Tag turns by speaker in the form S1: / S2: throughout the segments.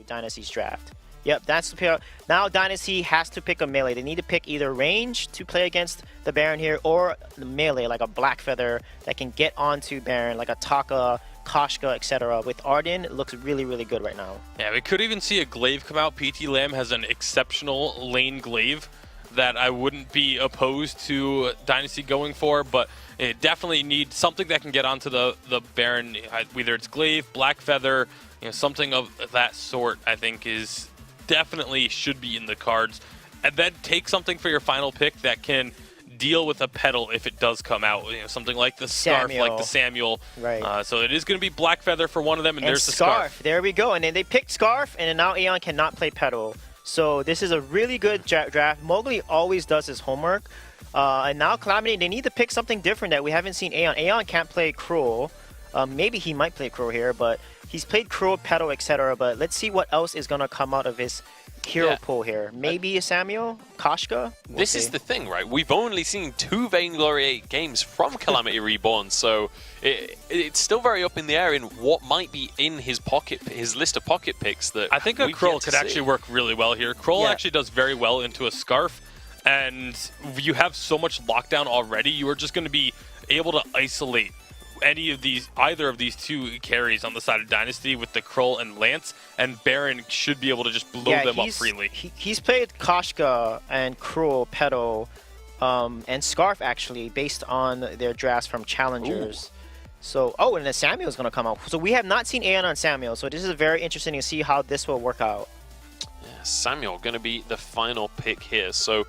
S1: Dynasty's draft. Yep, that's the pick. Now Dynasty has to pick a melee. They need to pick either range to play against the Baron here, or the melee, like a Black Feather that can get onto Baron, like a Taka, Koshka, etc. With Arden, it looks really, really good right now.
S2: Yeah, we could even see a glaive come out. PT Lamb has an exceptional lane glaive that I wouldn't be opposed to Dynasty going for, but it definitely needs something that can get onto the Baron, whether it's glaive, Black Feather, something of that sort. I think is definitely should be in the cards, and then take something for your final pick that can deal with a pedal if it does come out. Something like the scarf,
S1: Samuel.
S2: like the Samuel.
S1: Right.
S2: So it is going to be Black Feather for one of them, and there's the
S1: scarf. There we go. And then they picked scarf, and then now Aeon cannot play pedal. So this is a really good draft. Mowgli always does his homework. And now Calamity, they need to pick something different that we haven't seen Aeon. Aeon can't play Cruel. Maybe he might play Cruel here, but he's played Cruel, Pedal, etc. But let's see what else is going to come out of his hero pool here. Maybe a Samuel? Koshka?
S3: This is the thing, right? We've only seen 2 Vainglory 8 games from Calamity Reborn, so it's still very up in the air in what might be in his pocket, his list of pocket picks. That
S2: I think a Krull could actually work really well here. Krull actually does very well into a scarf, and you have so much lockdown already. You are just going to be able to isolate either of these 2 carries on the side of Dynasty with the Krull and Lance, and Baron should be able to just blow them up freely.
S1: He's played Koshka and Cruel, Pedal, and Scarf actually, based on their drafts from Challengers. Ooh. So, and then Samuel's going to come out. So we have not seen Aeon on Samuel, so this is very interesting to see how this will work out.
S3: Yeah, Samuel going to be the final pick here. So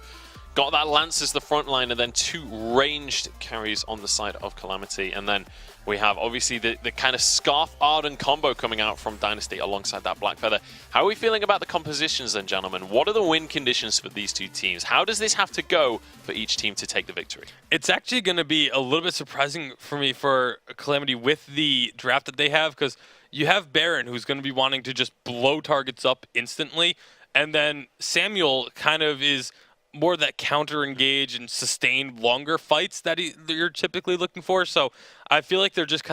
S3: got that Lance as the front line, and then 2 ranged carries on the side of Calamity. And then we have, obviously, the kind of Scarf Arden combo coming out from Dynasty alongside that Black Feather. How are we feeling about the compositions then, gentlemen? What are the win conditions for these 2 teams? How does this have to go for each team to take the victory?
S2: It's actually going to be a little bit surprising for me for Calamity with the draft that they have, because you have Baron, who's going to be wanting to just blow targets up instantly, and then Samuel kind of is more that counter engage and sustained longer fights that you're typically looking for. So I feel like they're just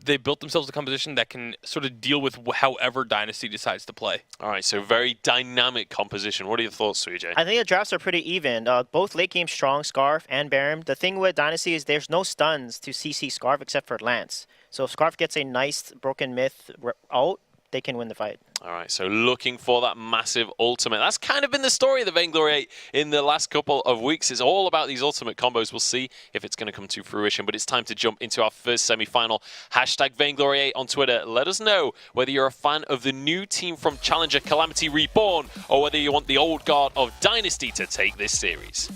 S2: they built themselves a composition that can sort of deal with however Dynasty decides to play.
S3: All right, so very dynamic composition. What are your thoughts, Suijay?
S1: I think the drafts are pretty even. Both late game strong, Scarf and Baron. The thing with Dynasty is there's no stuns to CC Scarf except for Lance. So if Scarf gets a nice Broken Myth ult, they can win the fight.
S3: All right, so looking for that massive ultimate. That's kind of been the story of the Vainglory 8 in the last couple of weeks. It's all about these ultimate combos. We'll see if it's going to come to fruition, but it's time to jump into our first semi-final. Hashtag Vainglory 8 on Twitter. Let us know whether you're a fan of the new team from Challenger Calamity Reborn, or whether you want the old guard of Dynasty to take this series.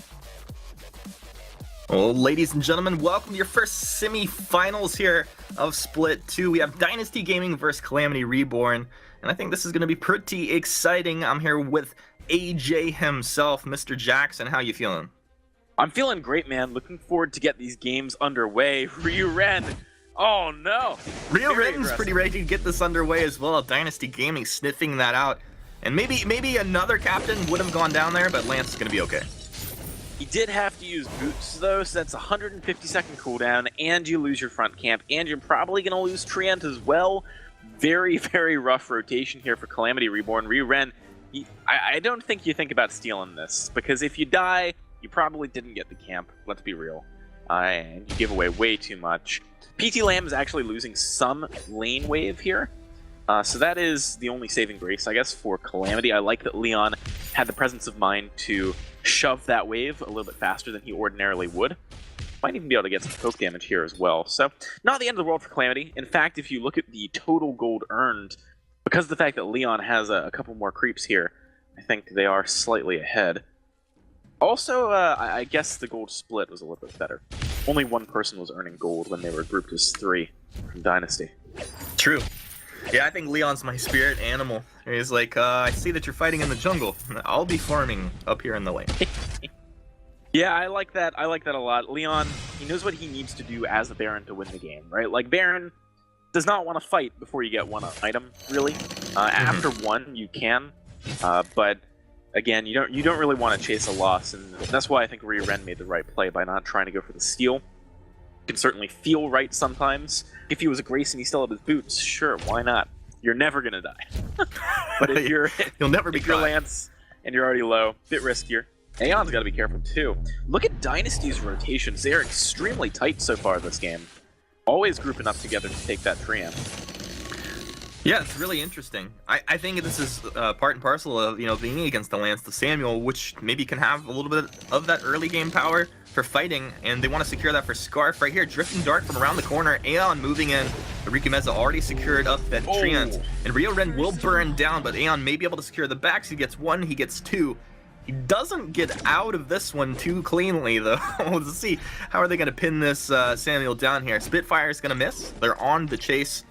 S4: Well, ladies and gentlemen, welcome to your first semi-finals here of Split 2. We have Dynasty Gaming versus Calamity Reborn, and I think this is going to be pretty exciting. I'm here with AJ himself, Mr. Jackson. How you feeling?
S5: I'm feeling great, man. Looking forward to get these games underway. Ryu-Ren. Oh, no.
S4: Ryu-Ren's pretty ready to get this underway as well. Dynasty Gaming sniffing that out. And maybe another captain would have gone down there, but Lance is going to be okay.
S5: He did have to use boots, though, so that's 150-second cooldown, and you lose your front camp, and you're probably going to lose Treant as well. Very, very rough rotation here for Calamity Reborn. Ryu-Ren, I don't think you think about stealing this, because if you die, you probably didn't get the camp. Let's be real. And you give away way too much. PT Lamb is actually losing some lane wave here. So that is the only saving grace, I guess, for Calamity. I like that Leon had the presence of mind to shove that wave a little bit faster than he ordinarily would. Might even be able to get some poke damage here as well. So, not the end of the world for Calamity. In fact, if you look at the total gold earned, because of the fact that Leon has a couple more creeps here, I think they are slightly ahead. Also, I guess the gold split was a little bit better. Only one person was earning gold when they were grouped as 3 from Dynasty.
S4: True. Yeah, I think Leon's my spirit animal. He's like, I see that you're fighting in the jungle. I'll be farming up here in the lane.
S5: Yeah, I like that. I like that a lot. Leon, he knows what he needs to do as a Baron to win the game, right? Like, Baron does not want to fight before you get one item, really. After one, you can, but again, you don't really want to chase a loss, and that's why I think Ryu-Ren made the right play by not trying to go for the steal. Can certainly feel right sometimes. If he was a Grace and he still had his boots, sure, why not? you're never gonna die. But if you're
S4: You'll never be
S5: if you're
S4: caught.
S5: Lance and you're already low, bit riskier. Aeon's got to be careful too. Look at Dynasty's rotations; they are extremely tight so far this game. Always grouping up together to take that triumph.
S4: Yeah, it's really interesting. I think this is part and parcel of, you know, being against the Lance, the Samuel, which maybe can have a little bit of that early game power for fighting, and they want to secure that for Scarf right here. Drifting Dart from around the corner, Aeon moving in. Ricky Meza already secured up that Treant, and Rio Ren will burn down, but Aeon may be able to secure the backs. He gets one, he gets two. He doesn't get out of this one too cleanly, though. Let's see, how are they going to pin this Samuel down here? Spitfire is going to miss. They're on the chase.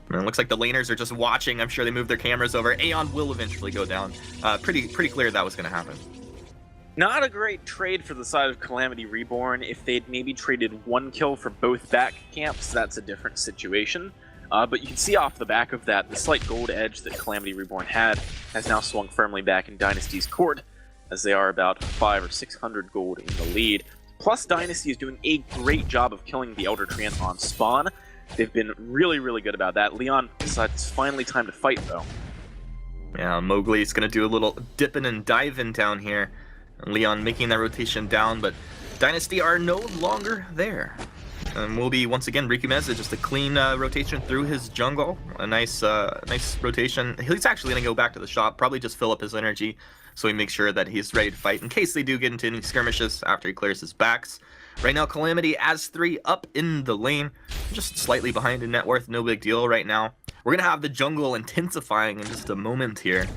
S4: And it looks like the laners are just watching. I'm sure they moved their cameras over. Aeon will eventually go down. Pretty clear that was going to happen.
S5: Not a great trade for the side of Calamity Reborn. If they'd maybe traded one kill for both back camps, that's a different situation. But you can see off the back of that, the slight gold edge that Calamity Reborn had has now swung firmly back in Dynasty's court, as they are about 500 or 600 gold in the lead. Plus, Dynasty is doing a great job of killing the Elder Treant on spawn. They've been really, really good about that. Leon decides it's finally time to fight, though.
S4: Yeah, Mowgli's going to do a little dipping and diving down here. And Leon making that rotation down, but Dynasty are no longer there. And will be, once again, Riku Meza, just a clean rotation through his jungle. A nice rotation. He's actually going to go back to the shop, probably just fill up his energy, so he makes sure that he's ready to fight in case they do get into any skirmishes after he clears his backs. Right now, Calamity as 3 up in the lane, just slightly behind in net worth, no big deal right now. We're going to have the jungle intensifying in just a moment here.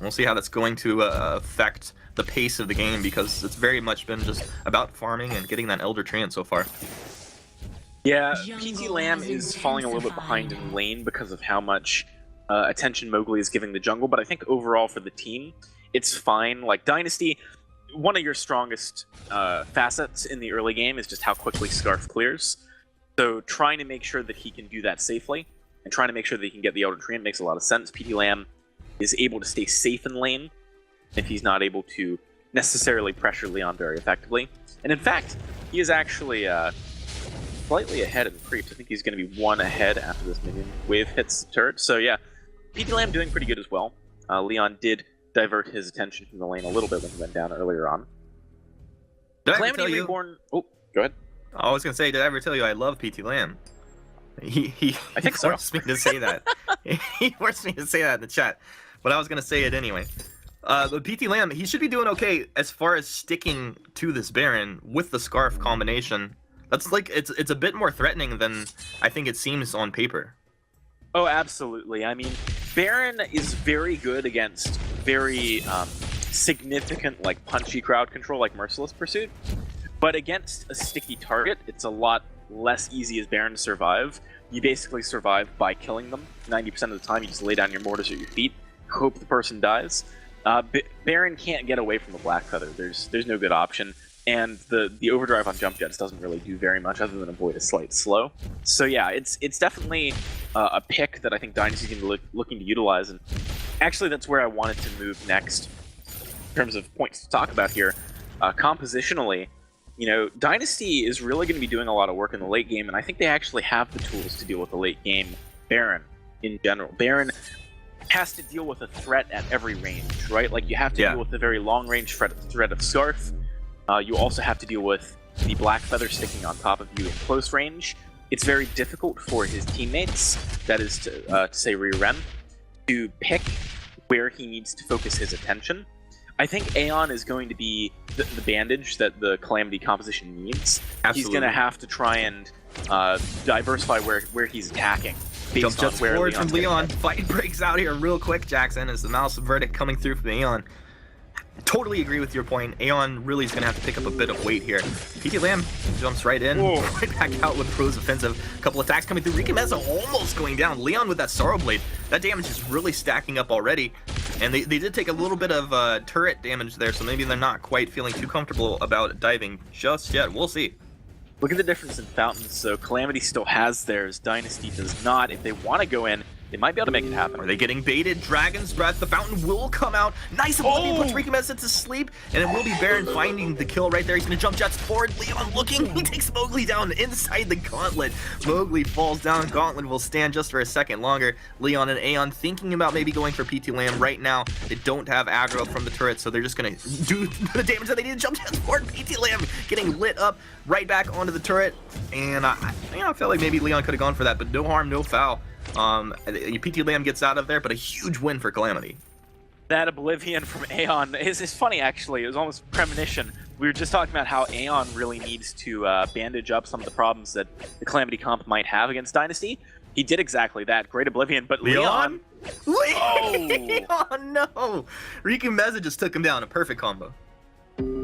S4: We'll see how that's going to affect the pace of the game, because it's very much been just about farming and getting that Elder Treant so far.
S5: Yeah, PT Lamb is falling a little bit behind in lane because of how much attention Mowgli is giving the jungle, but I think overall for the team, it's fine. Like, Dynasty, one of your strongest facets in the early game is just how quickly Scarf clears. So trying to make sure that he can do that safely, and trying to make sure that he can get the Elder Treant makes a lot of sense. PT Lamb is able to stay safe in lane if he's not able to necessarily pressure Leon very effectively. And in fact, he is actually slightly ahead in creeps. I think he's going to be 1 ahead after this minion wave hits the turret. So yeah, PT Lamb doing pretty good as well. Leon did divert his attention from the lane a little bit when he went down earlier on.
S4: Did I ever
S5: Calamity
S4: tell you?
S5: Reborn... Oh, go ahead.
S4: I was going to say, did I ever tell you I love PT Lamb? He
S5: I think so.
S4: forced me to say that. He forced me to say that in the chat, but I was going to say it anyway. The PT Lamb, he should be doing okay as far as sticking to this Baron with the Scarf combination. That's like, it's a bit more threatening than I think it seems on paper.
S5: Oh, absolutely. I mean, Baron is very good against very significant, like, punchy crowd control, like Merciless Pursuit. But against a sticky target, it's a lot less easy as Baron to survive. You basically survive by killing them. 90% of the time, you just lay down your mortars at your feet, hope the person dies. Baron can't get away from the Black Feather. There's no good option. And the overdrive on jump jets doesn't really do very much other than avoid a slight slow. So yeah, it's definitely a pick that I think Dynasty's going to be looking to utilize. And actually, that's where I wanted to move next in terms of points to talk about here. Compositionally, you know, Dynasty is really going to be doing a lot of work in the late game, and I think they actually have the tools to deal with the late game Baron in general. Baron has to deal with a threat at every range, right? Like, you have to deal with the very long range threat of Scarf. You also have to deal with the Black Feather sticking on top of you in close range. It's very difficult for his teammates, that is to say Ren, to pick where he needs to focus his attention. I think Aeon is going to be the bandage that the Calamity composition needs.
S4: Absolutely.
S5: He's going to have to try and diversify where he's attacking.
S4: Jump jets forward from
S5: Leon's
S4: Leon. Fight breaks out here real quick, Jackson, as the mouse verdict coming through from Aeon. Totally agree with your point. Aeon really is going to have to pick up a bit of weight here. PT Lamb jumps right in, right back out with Pro's offensive. A couple attacks coming through. Riku Meza almost going down. Leon with that Sorrow Blade. That damage is really stacking up already. And they did take a little bit of turret damage there, so maybe they're not quite feeling too comfortable about diving just yet. We'll see.
S5: Look at the difference in fountains. So Calamity still has theirs. Dynasty does not. If they want to go in, they might be able to make it happen.
S4: Are they getting baited? Dragon's Breath, the fountain will come out. Nice Oblivion puts Rikameza to sleep, and it will be Baron finding the kill right there. He's gonna jump jets forward. Leon looking, he takes Mowgli down inside the gauntlet. Mowgli falls down, gauntlet will stand just for a second longer. Leon and Aeon thinking about maybe going for PT Lamb right now. They don't have aggro from the turret, so they're just gonna do the damage that they need to jump jets forward. PT Lamb getting lit up right back onto the turret, and I felt like maybe Leon could have gone for that, but no harm, no foul. PT Lamb gets out of there, but a huge win for Calamity.
S5: That Oblivion from Aeon is funny, actually. It was almost premonition. We were just talking about how Aeon really needs to bandage up some of the problems that the Calamity comp might have against Dynasty. He did exactly that. Great Oblivion, but Leon? Oh
S4: no! Rikameza just took him down. A perfect combo.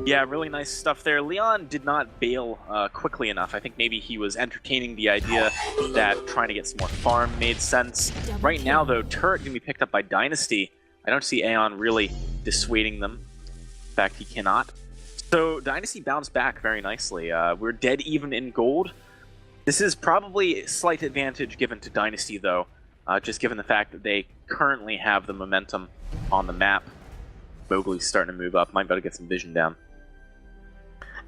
S5: Yeah, really nice stuff there. Leon did not bail quickly enough. I think maybe he was entertaining the idea that trying to get some more farm made sense. Right now, though, turret can be picked up by Dynasty. I don't see Aeon really dissuading them. In fact, he cannot. So Dynasty bounced back very nicely. We're dead even in gold. This is probably a slight advantage given to Dynasty, though, just given the fact that they currently have the momentum on the map. Mowgli's starting to move up. Might be able to get some vision down.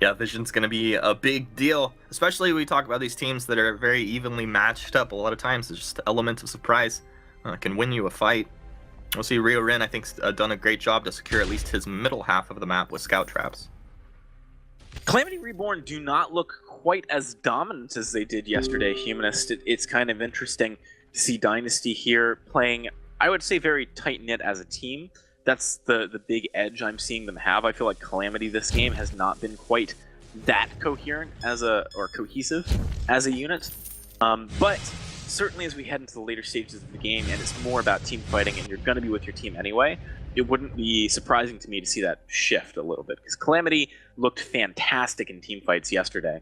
S4: Yeah, vision's going to be a big deal, especially when we talk about these teams that are very evenly matched up. A lot of times, it's just elements of surprise can win you a fight. We'll see Rio Ren, I think, done a great job to secure at least his middle half of the map with scout traps.
S5: Calamity Reborn do not look quite as dominant as they did yesterday, Humanist. It's kind of interesting to see Dynasty here playing, I would say, very tight-knit as a team. That's the big edge I'm seeing them have. I feel like Calamity this game has not been quite that coherent or cohesive as a unit. But certainly as we head into the later stages of the game and it's more about team fighting and you're going to be with your team anyway, it wouldn't be surprising to me to see that shift a little bit, because Calamity looked fantastic in team fights yesterday.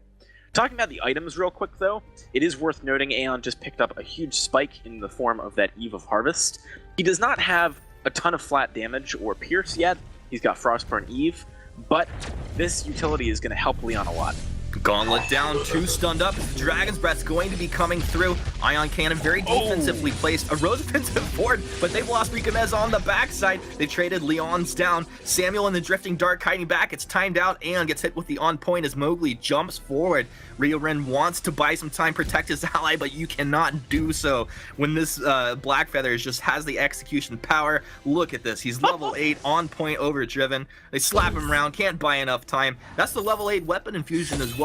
S5: Talking about the items real quick, though, it is worth noting Aeon just picked up a huge spike in the form of that Eve of Harvest. He does not have a ton of flat damage or pierce yet. He's got Frostburn Eve, but this utility is going to help Leon a lot.
S4: Gauntlet down, 2 stunned up. Dragon's Breath's going to be coming through. Ion Cannon very defensively placed. A Rose offensive forward, but they've lost Rikameza on the backside. They traded Leon's down. Samuel and the Drifting Dart kiting back. It's timed out. Aeon gets hit with the on point as Mowgli jumps forward. Rio Ren wants to buy some time, protect his ally, but you cannot do so when this Black Feather just has the execution power. Look at this. He's level 8, on point, overdriven. They slap him around, can't buy enough time. That's the level 8 weapon infusion as well,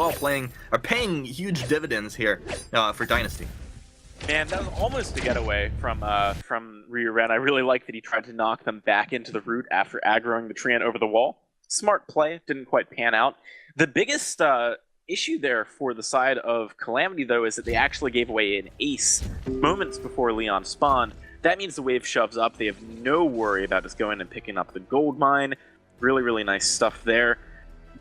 S4: paying huge dividends here for Dynasty.
S5: Man, that was almost a getaway from Rio Ren. I really like that he tried to knock them back into the root after aggroing the Treant over the wall. Smart play, didn't quite pan out. The biggest issue there for the side of Calamity, though, is that they actually gave away an ace moments before Leon spawned. That means the wave shoves up. They have no worry about just going and picking up the gold mine. Really, really nice stuff there.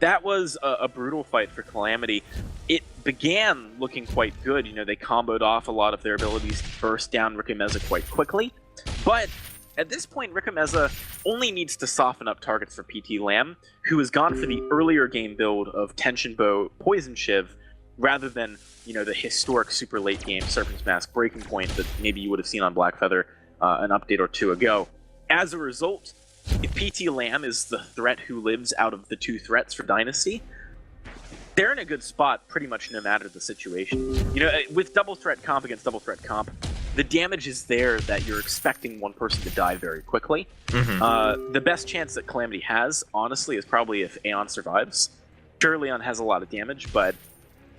S5: That was a brutal fight for Calamity. It began looking quite good. You know, they comboed off a lot of their abilities to burst down Rikameza quite quickly. But at this point, Rikameza only needs to soften up targets for PT Lamb, who has gone for the earlier game build of Tension Bow, Poison Shiv, rather than, you know, the historic super late game Serpent's Mask Breaking Point that maybe you would have seen on Black Feather an update or two ago. As a result, if PT Lamb is the threat who lives out of the 2 threats for Dynasty, they're in a good spot pretty much no matter the situation. You know, with double threat comp against double threat comp, the damage is there that you're expecting one person to die very quickly. The best chance that Calamity has, honestly, is probably if Aeon survives. Sure, Leon has a lot of damage, but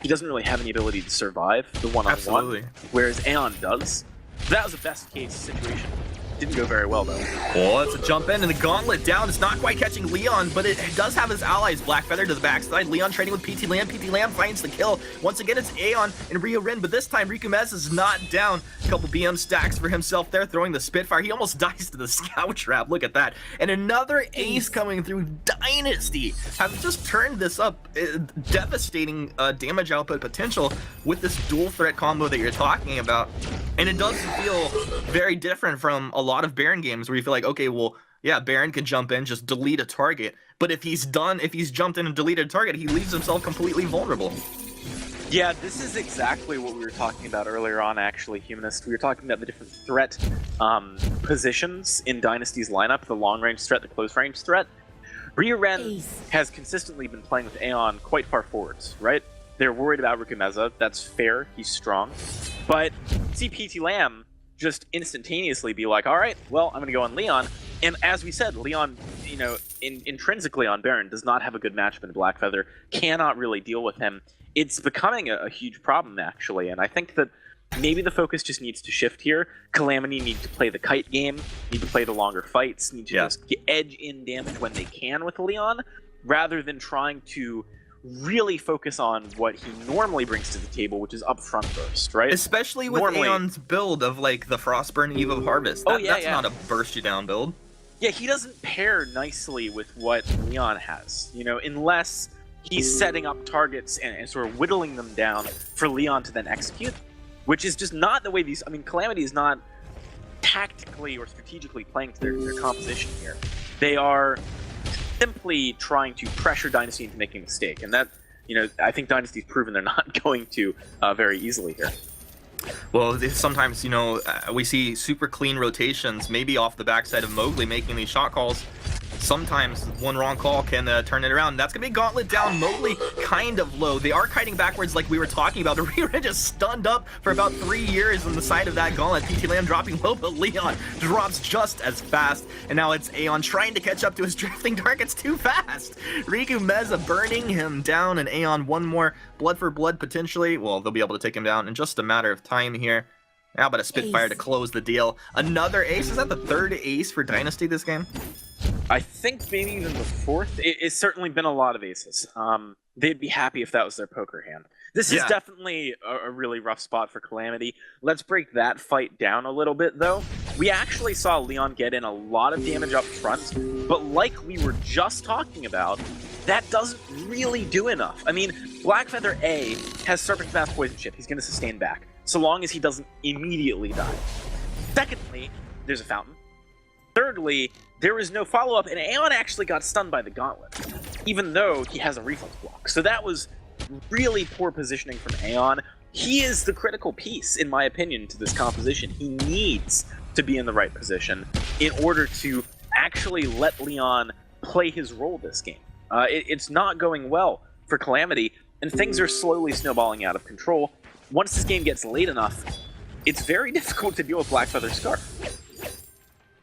S5: he doesn't really have any ability to survive the one-on-one, whereas Aeon does. That was a best case situation. Didn't go very well, though.
S4: Oh, it's a jump in and the gauntlet down. It's not quite catching Leon, but it does have his allies. Black Feather to the backside. Leon trading with PT Lamb. PT Lamb finds the kill. Once again, it's Aeon and Rio Ren, but this time Rikameza is not down. A couple BM stacks for himself there, throwing the Spitfire. He almost dies to the scout trap. Look at that. And another ace coming through. Dynasty have just turned this up. Devastating damage output potential with this dual threat combo that you're talking about. And it does feel very different from a lot of Baron games where you feel like, okay, well, yeah, Baron can jump in, just delete a target. But if he's jumped in and deleted a target, he leaves himself completely vulnerable.
S5: Yeah, this is exactly what we were talking about earlier on, actually, Humanist. We were talking about the different threat positions in Dynasty's lineup, the long-range threat, the close-range threat. Ren has consistently been playing with Aeon quite far forwards, right? They're worried about Rikumeza. That's fair. He's strong. But see PT Lamb just instantaneously be like, all right, well, I'm going to go on Leon. And as we said, Leon, you know, intrinsically on Baron does not have a good matchup in Blackfeather, cannot really deal with him. It's becoming a huge problem, actually. And I think that maybe the focus just needs to shift here. Calamity needs to play the kite game, need to play the longer fights, need to just get edge in damage when they can with Leon, rather than trying to really focus on what he normally brings to the table, which is upfront burst, right?
S4: Especially with Aeon's build of like the Frostburn Eve of Harvest. That's not a burst you down build.
S5: Yeah, he doesn't pair nicely with what Leon has, you know, unless he's setting up targets and sort of whittling them down for Leon to then execute, which is just not the way these... I mean, Calamity is not tactically or strategically playing to their composition here. They are simply trying to pressure Dynasty into making a mistake, and that, you know, I think Dynasty's proven they're not going to very easily here.
S4: Well, sometimes, you know, we see super clean rotations, maybe off the backside of Mowgli making these shot calls. Sometimes one wrong call can turn it around. That's going to be Gauntlet down. Mowgli kind of low. They are kiting backwards like we were talking about. The Reborn just stunned up for about 3 years on the side of that Gauntlet. PT Lamb dropping low, but Leon drops just as fast. And now it's Aeon trying to catch up to his drifting targets too fast. Rikumeza burning him down, and Aeon one more blood for blood potentially. Well, they'll be able to take him down in just a matter of time here. How about a Spitfire to close the deal? Another ace? Is that the third ace for Dynasty this game?
S5: I think maybe even the fourth. It's certainly been a lot of aces. They'd be happy if that was their poker hand. This is definitely a really rough spot for Calamity. Let's break that fight down a little bit, though. We actually saw Leon get in a lot of damage up front, but like we were just talking about, that doesn't really do enough. I mean, Blackfeather A has Serpent Mass Poison Chip. He's going to sustain back, so long as he doesn't immediately die. Secondly, there's a fountain. Thirdly, there is no follow-up, and Aeon actually got stunned by the Gauntlet, even though he has a reflex block. So that was really poor positioning from Aeon. He is the critical piece, in my opinion, to this composition. He needs to be in the right position in order to actually let Leon play his role this game. It's not going well for Calamity, and things are slowly snowballing out of control. Once this game gets late enough, it's very difficult to deal with Blackfeather Scarf.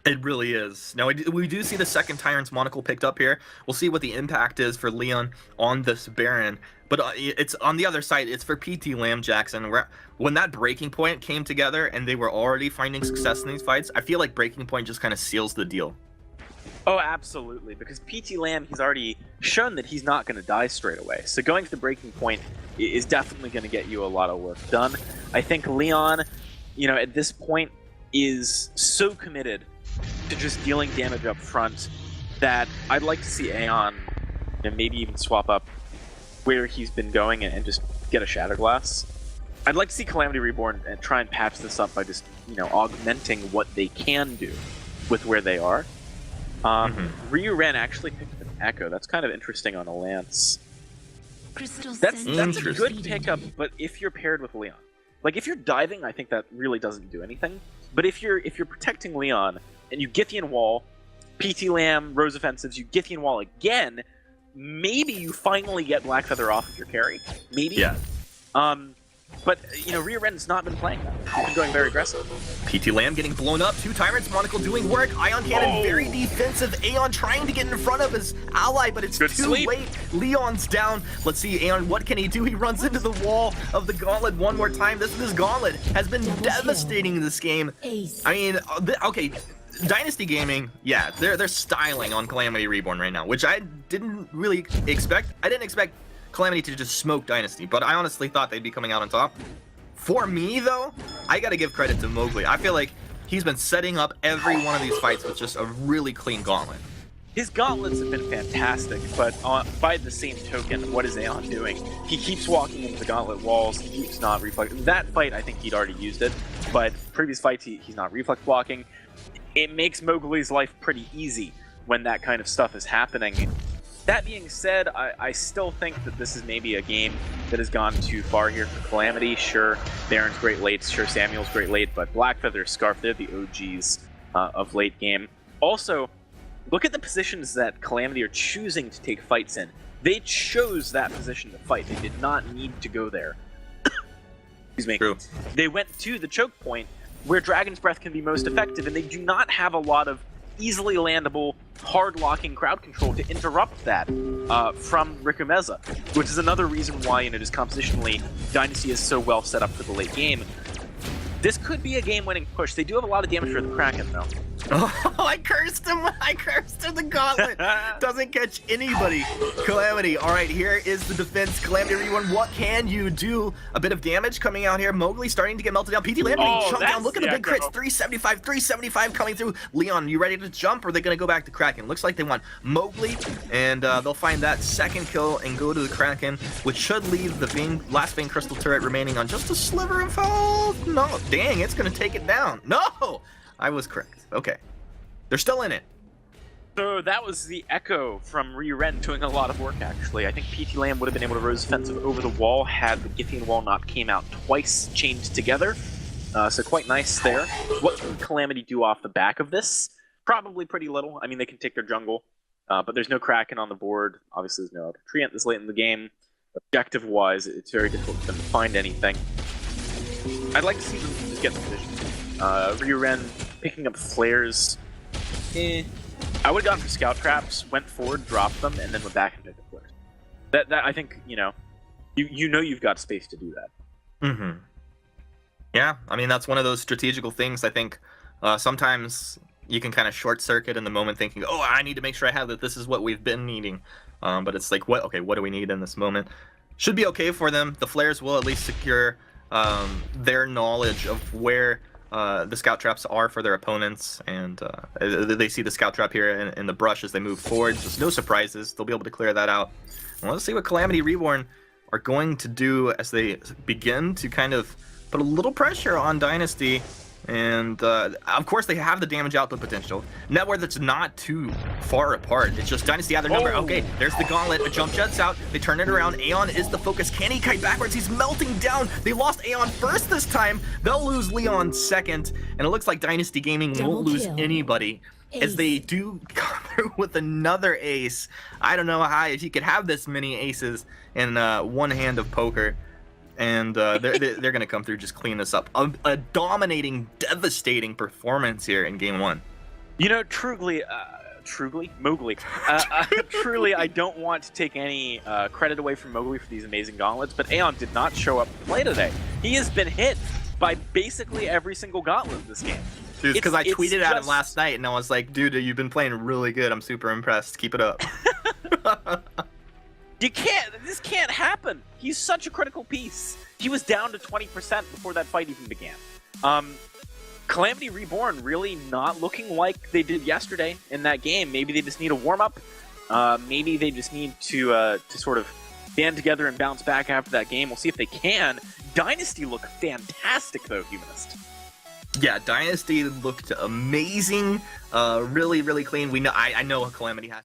S4: It really is. Now, we do see the second Tyrant's Monocle picked up here. We'll see what the impact is for Leon on this Baron. But it's on the other side, it's for PT Lamb Jackson. When that breaking point came together and they were already finding success in these fights, I feel like breaking point just kind of seals the deal.
S5: Oh, absolutely. Because PT Lamb, he's already shown that he's not going to die straight away. So going to the breaking point is definitely going to get you a lot of work done. I think Leon, you know, at this point is so committed to just dealing damage up front that I'd like to see Aeon, you know, maybe even swap up where he's been going and just get a Shatter Glass. I'd like to see Calamity Reborn and try and patch this up by just, you know, augmenting what they can do with where they are. Ren actually picked up an Echo. That's kind of interesting on a Lance. That's a good pickup, but if you're paired with Leon. Like, if you're diving, I think that really doesn't do anything. But if you're protecting Leon, and you Githian Wall, PT Lamb, Rose Offensives, you Githian Wall again, maybe you finally get Blackfeather off of your carry. Maybe.
S4: Yeah.
S5: But, you know, Ren's not been playing that. He's been going very aggressive.
S4: PT Lamb getting blown up, two Tyrants Monocle doing work, Ion Cannon very defensive, Aeon trying to get in front of his ally, but it's too late. Leon's down. Let's see Aeon, what can he do? He runs into the wall of the Gauntlet one more time. This Gauntlet has been devastating this game. I mean, okay, Dynasty Gaming, yeah, they're styling on Calamity Reborn right now, which I didn't really expect. I didn't expect Calamity to just smoke Dynasty, but I honestly thought they'd be coming out on top. For me, though, I gotta give credit to Mowgli. I feel like he's been setting up every one of these fights with just a really clean Gauntlet.
S5: His Gauntlets have been fantastic, but by the same token, what is Aeon doing? He keeps walking into the Gauntlet walls, he keeps not reflecting. That fight, I think he'd already used it, but previous fights, he's not reflex blocking. It makes Mowgli's life pretty easy when that kind of stuff is happening. That being said, I still think that this is maybe a game that has gone too far here for Calamity. Sure, Baron's great late, sure, Samuel's great late, but Blackfeather, Scarf, they're the OGs of late game. Also, look at the positions that Calamity are choosing to take fights in. They chose that position to fight. They did not need to go there. Excuse me.
S4: True.
S5: They went to the choke point where Dragon's Breath can be most effective, and they do not have a lot of easily landable, hard-locking crowd control to interrupt that from Rikumeza, which is another reason why, just compositionally, Dynasty is so well set up for the late game. This could be a game-winning push. They do have a lot of damage for the Kraken, though.
S4: Oh, I cursed him! I cursed him! The gauntlet doesn't catch anybody. Calamity. All right, here is the defense. Calamity Reborn, what can you do? A bit of damage coming out here. Mowgli starting to get melted down. PT Lamb getting chunked down. Look at the big crits. 375, 375 coming through. Leon, you ready to jump, or are they going to go back to Kraken? Looks like they want Mowgli, and they'll find that second kill and go to the Kraken, which should leave the last Vein Crystal turret remaining on just a sliver of health. No, dang, it's going to take it down. No! I was correct. Okay. They're still in it.
S5: So that was the Echo from Ren doing a lot of work, actually. I think PT Lamb would have been able to rose offensive over the wall had the Githian wall not came out twice chained together. So quite nice there. What can Calamity do off the back of this? Probably pretty little. I mean, they can take their jungle, but there's no Kraken on the board. Obviously, there's no Treant this late in the game. Objective-wise, it's very difficult for them to find anything. I'd like to see them just get the position. Ren picking up flares. I would have gone for scout traps, went forward, dropped them, and then went back and picked up flares. That I think, you've got space to do that.
S4: Mm-hmm. Yeah, I mean, that's one of those strategical things. I think sometimes you can kind of short circuit in the moment thinking, oh, I need to make sure I have that. This is what we've been needing. But it's like, what do we need in this moment? Should be okay for them. The flares will at least secure their knowledge of where the scout traps are for their opponents, and they see the scout trap here in the brush as they move forward. Just no surprises. They'll be able to clear that out. And let's see what Calamity Reborn are going to do as they begin to kind of put a little pressure on Dynasty. And of course they have the damage output potential. Network that's not too far apart. It's just Dynasty out their number. Okay, there's the gauntlet. A jump jet's out. They turn it around. Aeon is the focus. Can he kite backwards? He's melting down. They lost Aeon first this time. They'll lose Leon second. And it looks like Dynasty Gaming won't lose anybody as they do come through with another ace. I don't know how if you could have this many aces in one hand of poker. And they're going to come through, just clean this up. A dominating, devastating performance here in Game 1.
S5: Truly, Mowgli. Truly, I don't want to take any credit away from Mowgli for these amazing gauntlets, but Aeon did not show up to play today. He has been hit by basically every single gauntlet this game.
S4: Dude, because I tweeted at him last night, and I was like, dude, you've been playing really good. I'm super impressed. Keep it up.
S5: This can't happen. He's such a critical piece. He was down to 20% before that fight even began. Calamity Reborn really not looking like they did yesterday in that game. Maybe they just need a warm-up. Maybe they just need to sort of band together and bounce back after that game. We'll see if they can. Dynasty look fantastic, though, Humanist.
S4: Yeah, Dynasty looked amazing. Really, really clean. I know Calamity has